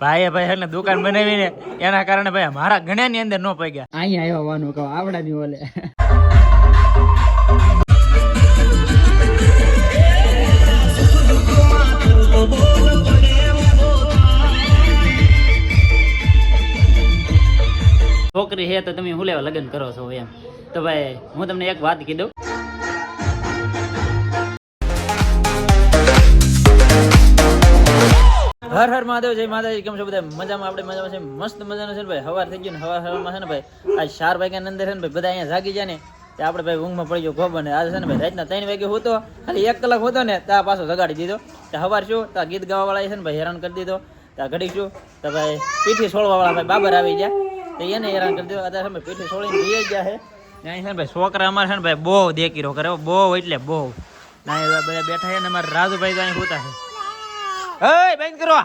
ભાઈ એને દુકાન બનાવીને એના કારણે ભાઈ મારા ઘણા ની અંદર નો પગ્યા. અહીંયા આવ્યો વાનું કહો આવડા ની ઓલે. છોકરી હે તો તમે હું લેવા લગ્ન કરો છો એમ. તો ભાઈ હું તમને એક વાત કીધું. હર હર મહાદેવ, જય માતાજી. કેમ છો બધા? મજામાં? આપણે મજામાં છે, મસ્ત મજાનો છે ને ભાઈ. હવાર થઈ ગયું ને હવામાં છે ને ભાઈ આજ 4 વાગ્યા અંદર છે ને ભાઈ બધા અહીંયા જાગી જાય ને તે આપણે ભાઈ ઊંઘમાં પડી ગયો ખબર ને. આજે છે ને ભાઈ રાતના 3 વાગે હોતો, ખાલી 1 કલાક હોતો ને ત્યાં પાછો જગાડી દીધો. ત્યાં હવાર શું ત્યાં ગીત ગાવા વાળા છે ને ભાઈ હેરાન કરી દીધો. ત્યાં ઘડી શું તો ભાઈ પીઠી છોડવા વાળા ભાઈ બાબર આવી ગયા તો એને હેરાન કરી દીધો. અત્યારે છે પીઠી છોડીને જઈ ગયા છે. ત્યાં છે ને ભાઈ છોકરા અમારે છે ને ભાઈ બહુ દેકીરો કરે, બહુ એટલે બહુ. ના બધા બેઠા છે ને અમારે રાજુભાઈ તો અહીં હોતા છે. એ બંધ કરો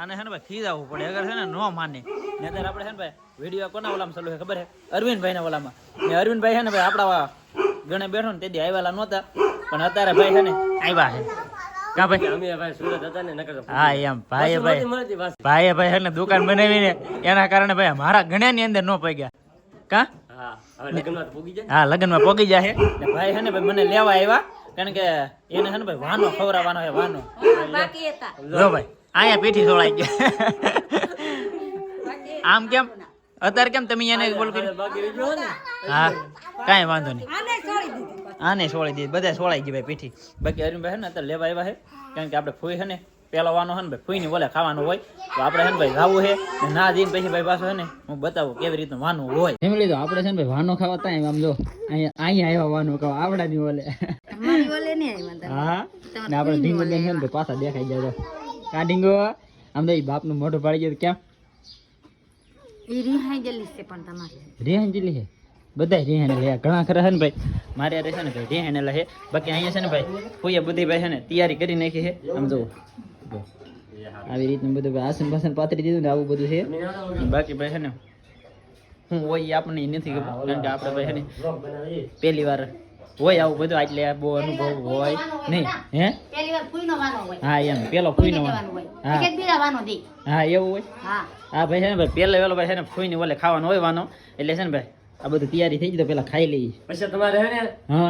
આને છે ને ભાઈ ખીજાવવું પડે અગર છે ને નો માને. ને અત્યારે આપણે છે ને ભાઈ વિડીયો કોના ઓલામાં ચાલુ છે ખબર છે? અરવિંદભાઈના ઓલામાં. ને અરવિંદભાઈ છે ને ભાઈ આપણા ગણે બેઠો ને તેથી આવેલા નહોતા, પણ અત્યારે ભાઈ છે ને આવ્યા છે. કા ભાઈ? હા એમ ભાઈ છે ને દુકાન બનાવીને એના કારણે ભાઈ મારા ઘણા ની અંદર નો પગ્યા. કા હા લગ્નમાં પોગી જાય. ને ભાઈ છે ને ભાઈ મને લેવા આવ્યા કારણ કે એને છે ને ભાઈ વાનો ખવડાવવાનો છે. વાનો જો ભાઈ અહીંયા પીઠી સોળાઈ ગયા. આમ કેમ અત્યારે કેમ તમે એને બોલ કર્યું? હા કાંઈ વાંધો નહીં, આને સોળી દીધી, બધા સોળાઈ ગઈ ભાઈ પીઠી. બાકી અરવિંદભાઈ છે ને અત્યારે લેવા આવ્યા છે કારણ કે આપણે ફૂઈ છે ને પેલો વાનો છે ને ભાઈ ફૂઈ ની બોલે ખાવાનું હોય તો આપણે છે ને ભાઈ ખાવું છે. ના દઈને પછી ભાઈ પાછો છે ને હું બતાવું કેવી રીતનું વાનું હોય. ફેમિલી તો આપણે છે ને ભાઈ વાનો ખાવા ત્યાં આમ જો અહીંયા આવ્યા વાનું ખાવા આવડા ની ઓલે. હા ને આપણે ઢીંગો બેન છે ને પાછા દેખાઈ જાય. કા ઢીંગો આમ તો બાપ નું મોઢું પાડી ગયું કેમ? રિહાંજેલી છે બધા રિહાને લે ઘણા ખરા છે ને ભાઈ મારે યારે છે ને ભાઈ રિહાને લે. બાકી અહીંયા છે ને ભાઈ ફૂઈએ બધી ભાઈ છે ને તૈયારી કરી નાખી છે. આમ જો આવી રીતનું બધું ભાઈ આસન બાસન પાથરી દીધું ને આવું બધું છે. બાકી ભાઈ છે ને હું હોય આપણને નથી ખબર કારણ કે આપણે ભાઈ છે ને પહેલી વાર હોય આવું બધું એટલે બહુ અનુભવ હોય નહીં. હે હા એમ પેલો ફૂઈનો હા એવું હોય. હા ભાઈ છે ને ભાઈ પેલા વેલો ભાઈ છે ને ફૂઈ ની ઓલે ખાવાનો હોય વાનો એટલે છે ને ભાઈ આ બધું તૈયારી થઈ ગઈ તો પેલા ખાઈ લઈએ. પછી તમારે હે ને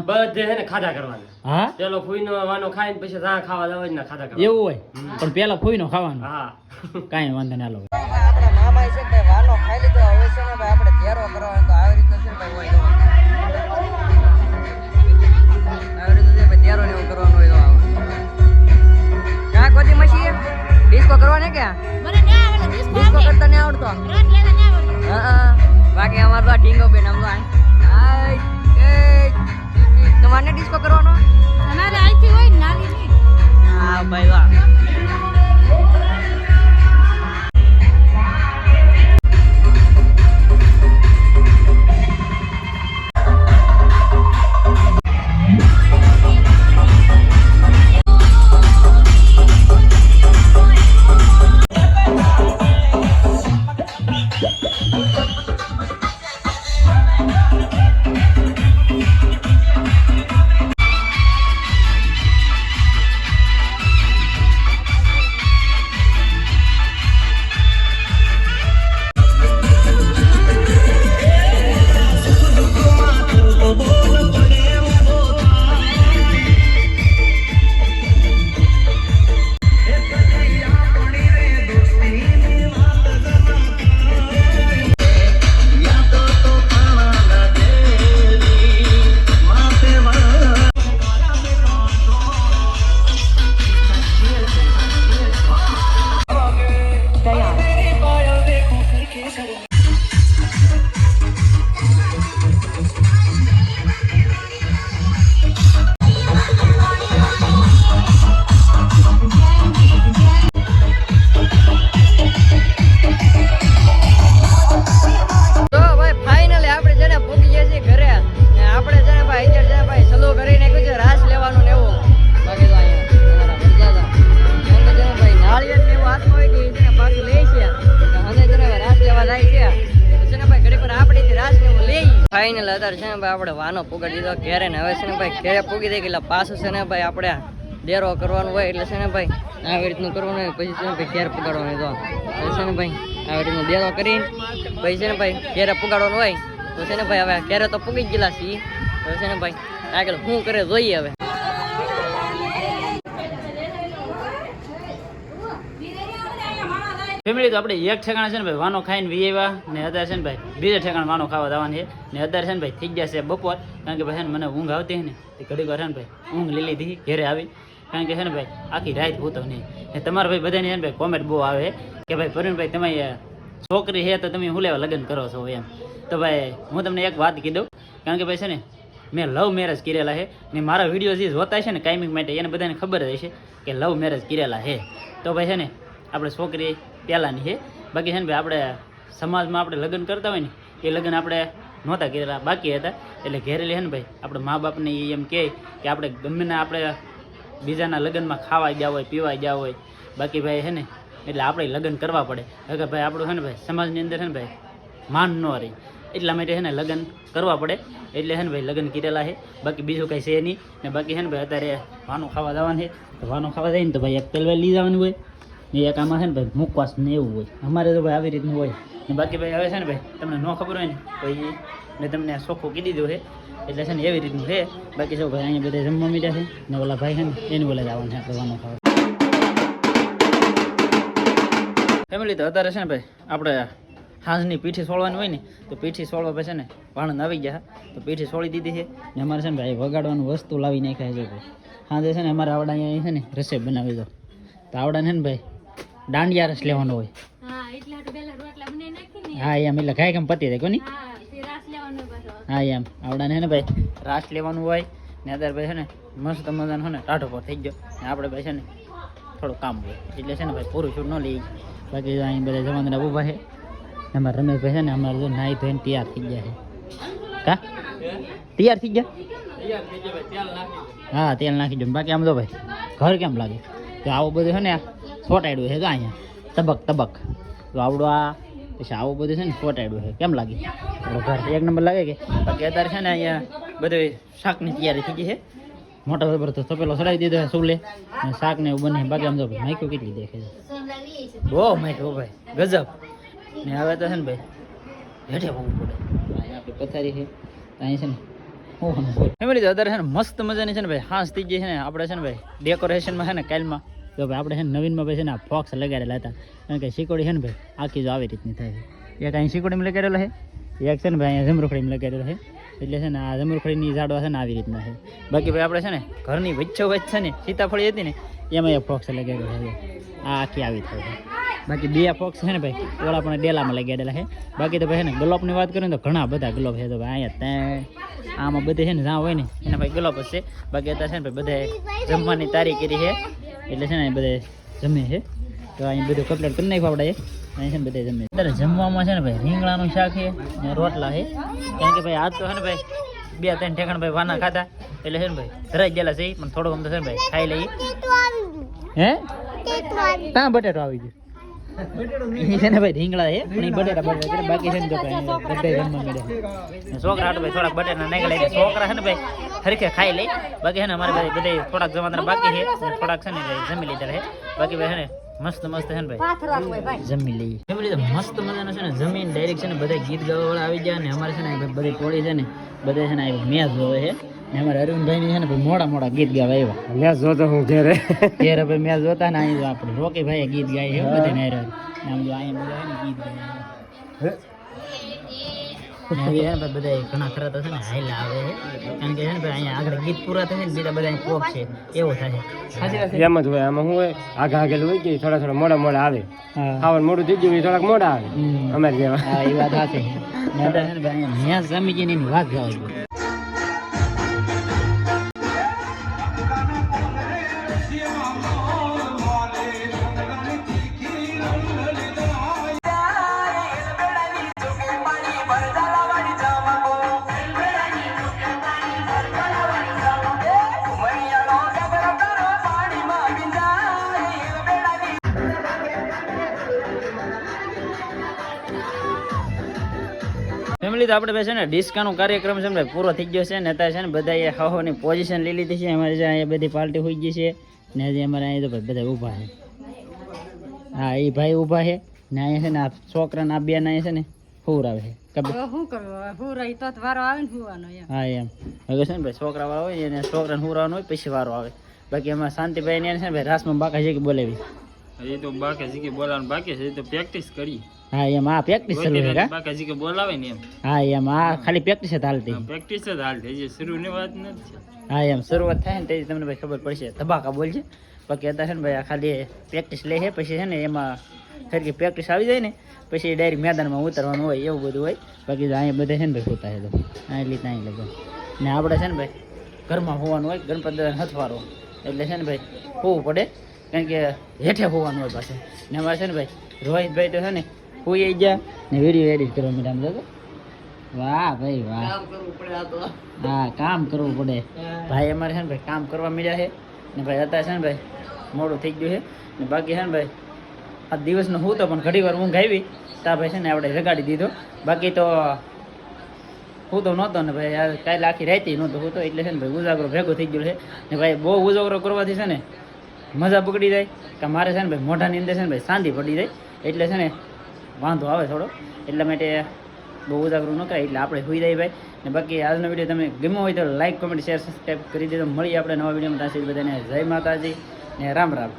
બધે હે ને ખાધા કરવાના. હા પેલો ફૂઈનો વાનો ખાઈને પછી ત્યાં ખાવા જવા ને ખાધા કરવા એવું હોય પણ પેલા ફૂઈનો ખાવાનો. હા કાંઈ વાંધો ના લો. આપણા મામા છે ને ભાઈ વાનો ખાઈ લીધો હવે છે ને ભાઈ આપણે તૈયારો કરવાનો તો આવી રીતના છે ને ભાઈ હોય આવી રીતે ભાઈ તૈયારો ને એવું કરવાનું હોય તો ક્યાં કોદી મશી ડિસ્કો કરવાને કે મને ના આવડે ડિસ્કો કરતા નહીં આવડતો રોટ લેવા ના આવડે. હા બાકી અમાર તો ઢીંગો બેન આમ તો તમારે ડિસ્કો કરવાનો તમારે આઈથી હોય ને નાલી નહીં. હા ભાઈ વાહ. ફાઇનલ અત્યારે છે ને ભાઈ આપણે વાનો પુગાડી દીધો ઘેરે ને હવે છે ને ભાઈ ઘેરે પૂગી દઈ એટલે પાછું છે ને ભાઈ આપણે દેરો કરવાનું હોય એટલે છે ને ભાઈ આવી રીતનું કરવાનું હોય પછી છે ને ભાઈ ઘેર પુગાડવાનું હોય તો છે ને ભાઈ આવી રીતનું દેરો કરીને પછી છે ને ભાઈ ઘેરે પુગાડવાનું હોય તો છે ને ભાઈ હવે ઘેરે તો પૂગી જ ગયેલા છીએ તો છે ને ભાઈ આગળ શું કરે જોઈએ હવે. ફેમિલી તો આપણે એક ઠેકાણે છે ને ભાઈ વાનો ખાઈને વી આવ્યા ને અત્યારે છે ને ભાઈ બીજા ઠેકાણે વાનો ખાવા જવાની છે ને અત્યારે છે ને ભાઈ થઈ ગયા છે બપોર કારણ કે ભાઈ છે ને મને ઊંઘ આવતી ને તે ઘડીક વાર છે ને ભાઈ ઊંઘ લઈ લીધી ઘેરે આવી કારણ કે છે ને ભાઈ આખી રાત હોતો નહીં ને તમારા ભાઈ બધાની છે ને ભાઈ કોમેન્ટ બહુ આવે કે ભાઈ પ્રવીણભાઈ તમે છોકરી છે તો તમે શું લેવા લગ્ન કરો છો એમ તો ભાઈ હું તમને એક વાત કીધું કારણ કે ભાઈ છે ને મેં લવ મેરેજ કરેલા છે ને મારા વિડીયો જે જોતા છે ને કાયમિંગ માટે એને બધાને ખબર જ હશે કે લવ મેરેજ કરેલા છે તો ભાઈ છે ને આપણે છોકરી પહેલાંની છે બાકી છે ને ભાઈ આપણે સમાજમાં આપણે લગ્ન કરતા હોય ને એ લગ્ન આપણે નહોતા કરેલા બાકી હતા એટલે ઘેરેલી છે ને ભાઈ આપણે મા બાપને એમ કહે કે આપણે ગમે ને આપણે બીજાના લગ્નમાં ખાવા ગયા હોય પીવા ગયા હોય બાકી ભાઈ છે ને એટલે આપણે લગ્ન કરવા પડે કે ભાઈ આપણું છે ને ભાઈ સમાજની અંદર છે ને ભાઈ માન ન રહી એટલા માટે છે ને લગ્ન કરવા પડે એટલે છે ને ભાઈ લગ્ન કરેલા છે બાકી બીજું કંઈ છે નહીં ને બાકી છે ને ભાઈ અત્યારે વાનું ખાવા જવાનું છે તો વાનું ખાવા જાય ને તો ભાઈ એક તલવાર લઈ જવાનું હોય ને એક આમાં છે ને ભાઈ મુખવાસ ને એવું હોય અમારે તો ભાઈ આવી રીતનું હોય ને બાકી ભાઈ હવે છે ને ભાઈ તમને ન ખબર હોય ને તો એ મેં તમને ચોખ્ખું કીધી દીધું છે એટલે છે ને એવી રીતનું છે બાકી શું ભાઈ અહીંયા બધા જમવા મીઠા છે ને ઓલા ભાઈ છે ને એને બોલે જવાનું છે આપણે વાનું ખાવા. ફેમિલી તો અત્યારે છે ને ભાઈ આપણે હાંસની પીઠી સોળવાની હોય ને તો પીઠી સોળવા પછી ને વાણંદ આવી ગયા તો પીઠી સોળી દીધી છે ને અમારે છે ને ભાઈ વગાડવાનું વસ્તુ લાવી નાખ્યા છે ભાઈ હાંજે છે ને અમારે આવડા અહીંયા છે ને રસોઈ બનાવી દો તો આવડાને છે ને ભાઈ દાંડિયા રસ લેવાનો હોય હા એમ એટલે ખાય કેમ પતી જાય કોની હા એમ આવડાને છે ને ભાઈ રાસ લેવાનું હોય ને અત્યારે ભાઈ છે ને મસ્ત મજાનો છે ને ટાઢો પર થઈ ગયો ને આપણે ભાઈ છે ને થોડું કામ હોય એટલે છે ને ભાઈ પૂરું છૂટ ન લઈ બાકી અહીં બધા જવાના ઊભા છે અમારે રમેશભાઈ છે ને અમારે જો નાહી ધોઈને તૈયાર થઈ ગયા છે કા તૈયાર થઈ ગયા હા તેલ નાખી દો બાકી આમ જો ભાઈ ઘર કેમ લાગે તો આવું બધું છે ને છોટાડ્યું છે તો અહીંયા તબક તબક તો આવડું આ પછી આવું બધું છે ને છોટાડ્યું છે કેમ લાગે આપણું ઘર એક નંબર લાગે કે બાકી અત્યારે છે ને અહીંયા બધું શાકની તૈયારી થઈ ગઈ છે મોટા જબરદસ્ત તપેલો ચડાવી દીધો છે સુલે અને શાક ને એવું બને બાકી આમ જો ભાઈ માઇકો કેટલી દેખે છે બહુ માઇકો ભાઈ ગજબ ને હવે તો છે ને ભાઈ હેઠે હોવું પડે અહીંયા આપણી પથારી છે અહીં છે ને ફેમિલી તો અત્યારે છે ને મસ્ત મજાની છે ને ભાઈ હાંસ થઈ ગઈ છે ને આપણે છે ને ભાઈ ડેકોરેશનમાં છે ને કાલમાં તો ભાઈ આપણે છે ને નવીનમાં ભાઈ છે ને આ ફોક્સ લગાડેલા હતા કારણ કે શીકોડી છે ને ભાઈ આખી જો આવી રીતની થાય છે એક અહીં શીકોડીમાં લગાડેલો છે એક છે ને ભાઈ અહીંયા જમરૂખડીમાં લગાડેલો છે એટલે છે ને આ જમરૂખડીની ઝાડવા છે ને આવી રીતના છે બાકી ભાઈ આપણે છે ને ઘરની વચ્ચો વચ્ચ છે ને સીતાફળી હતી ને એમાં એક ફોક્સ લગાડેલો છે આ આખી આવી થાય છે બાકી બે ફોક્સ છે ને ભાઈ ઓલા પણ ડેલામાં લગાડેલા છે બાકી તો ભાઈ છે ને ગ્લોબની વાત કરીએ તો ઘણા બધા ગ્લોબ છે તો ભાઈ અહીંયા ત્યાં આમાં બધે છે ને જ્યાં હોય ને એના ભાઈ ગ્લોબ હશે બાકી અત્યારે છે ને ભાઈ બધા જમવાની તારીખ કરી છે એટલે છે ને બધે જમે છે તો અહીં બધું કપલેટ કરી નાખ્યું આપણે અહીં છે ને બધે જમે અત્યારે જમવામાં છે ને ભાઈ રીંગણાનું શાક છે ને રોટલા છે કારણ કે ભાઈ આજ તો છે ને ભાઈ 2-3 ઠેકાણ ભાઈ વાના ખાતા એટલે છે ને ભાઈ ધરાઈ ગયેલા છે પણ થોડુંક આમ તો છે ને ભાઈ ખાઈ લઈએ હે ત્યાં બટેટો આવી ગયો છે ને ભાઈ રીંગણા છે પણ એ બટેટા બાકી છે ને બધા જમવા મળે છોકરા ભાઈ થોડાક બટેટા નાખી લે છોકરા છે ને ભાઈ હરખે ખાઈ લે બાકી છે ને અમારે ભાઈ બધા થોડાક જમવાના બાકી છે થોડાક છે ને ભાઈ જમી લીધા છે બાકી ભાઈ છે ને મસ્ત મસ્ત છે ને ભાઈ જમી લઈએ ફેમિલી તો મસ્ત મજાનો છે ને જમીન ડાયરેક્ટ છે ને બધા ગીત ગાવાવાળા આવી ગયા ને અમારે છે ને બધી ટોળી છે ને બધા છે ને મેચ જોવે છે ને અમારે અરવિંદભાઈ ની છે ને ભાઈ મોડા ગીત ગાવા આવ્યા મેં જોતો હું ઘેરે ભાઈ મેચ જોતા ને અહીં આપણે રોકી ભાઈ ગીત ગાય છે બધે ને આમ જો અહીંયા બધા ગીત ગાય બધા ઘણા ખરા તો છે ને હાઈલા આવે છે કારણ કે છે ને ભાઈ અહીંયા આગળ ગીત પૂરા થાય ને બીજા બધા પોક છે એવું થાય એમ જ હોય આમાં શું હોય આગળ આગળ હોય કે થોડા મોડા આવે ખાવાનું મોડું થઈ ગયું થોડાક મોડા આવે અમારે જેવા હા એ વાત સાચી છે ને ભાઈ અહીંયા મેચ જમી જઈને એની વાત ગાવા જોઈએ ફેમિલી તો આપણે ભાઈ છે ને ડિસ્કાનો કાર્યક્રમ છે ને પૂરો થઈ ગયો છે ને અત્યારે છે ને બધાએ હહોની પોઝિશન લઈ લીધી છે અમારે અહીંયા બધી પાર્ટી હોઈ ગઈ છે ને હજી અમારે અહીં તો ભાઈ બધા ઊભા છે. હા એ ભાઈ ઊભા છે ને અહીંયા છે ને આ છોકરાને આ બેન અહીંયા છે ને હુરાવે છે ખબર? હા એમ હવે છે ને ભાઈ છોકરા વાળા હોય એને છોકરાને હુરાવાનું હોય પછી વારો આવે. બાકી એમાં શાંતિભાઈ ને છે ને ભાઈ રાસમાં બાકા છે કે બોલાવી. એ તો બાકી છે કે બોલાવાનું બાકી છે, એ તો પ્રેક્ટિસ કરી. હા એમ આ પ્રેક્ટિસ ચાલુ છે કા? બાકી છે કે બોલાવે ને એમ. હા એમ આ ખાલી પ્રેક્ટિસ જ હાલતી. પ્રેક્ટિસ જ હાલ થઈ, જે શરૂની વાત નથી. હા એમ શરૂઆત થાય ને તેથી તમને ભાઈ ખબર પડશે. ધબાકા બોલ છે બાકી અત્યારે છે ને ભાઈ આ ખાલી પ્રેક્ટિસ લે છે. પછી છે ને એમાં સરખી પ્રેક્ટિસ આવી જાય ને પછી ડાયરેક્ટ મેદાનમાં ઉતરવાનું હોય એવું બધું હોય. બાકી અહીંયા બધા છે ને ભાઈ હોતા છે તો અહીં લીધા અહીં લગન ને આપણે છે ને ભાઈ ઘરમાં હોવાનું હોય. ગણપતિ દાદાને હથવારો એટલે છે ને ભાઈ હોવું પડે કારણ કે હેઠે હોવાનું હોય પાસે. ને અમારે છે ને ભાઈ રોહિતભાઈ તો છે ને હોઈ ગયા ને વિડીયો એડિટ કરવા મેડમ લોકો. વાહ ભાઈ વાહ. હા કામ કરવું પડે ભાઈ. અમારે છે ને ભાઈ કામ કરવા મળ્યા છે ને ભાઈ અત્યારે છે ને ભાઈ મોડું થઈ ગયું છે ને બાકી છે ને ભાઈ આ દિવસનો હું તો પણ ઘડી વાર ઊંઘ આવી ત્યાં ભાઈ છે ને આપણે જગાડી દીધો. બાકી તો હું તો નહોતો ને ભાઈ યાર કાલે આખી રાતે નહોતો હું તો એટલે છે ને ભાઈ ઉજાગરો ભેગો થઈ ગયો છે ને ભાઈ બહુ ઉજાગરો કરવાથી છે ને મજા બગડી જાય કે મારે છે ને ભાઈ મોઢાની અંદર છે ને ભાઈ શાંતિ પડી જાય એટલે છે ને વાંધો આવે થોડો. એટલા માટે બહુ ઉજાગરો ન કરાય એટલે આપણે સુઈ જાય ભાઈ. ને બાકી આજનો વિડીયો તમે ગમ્યો હોય તો લાઈક, કોમેન્ટ, શેર, સબસ્ક્રાઈબ કરી દેજો. મળીએ આપણે નવા વિડીયોમાં. ત્યાં સુધી બધાને જય માતાજી ને રામ રામ.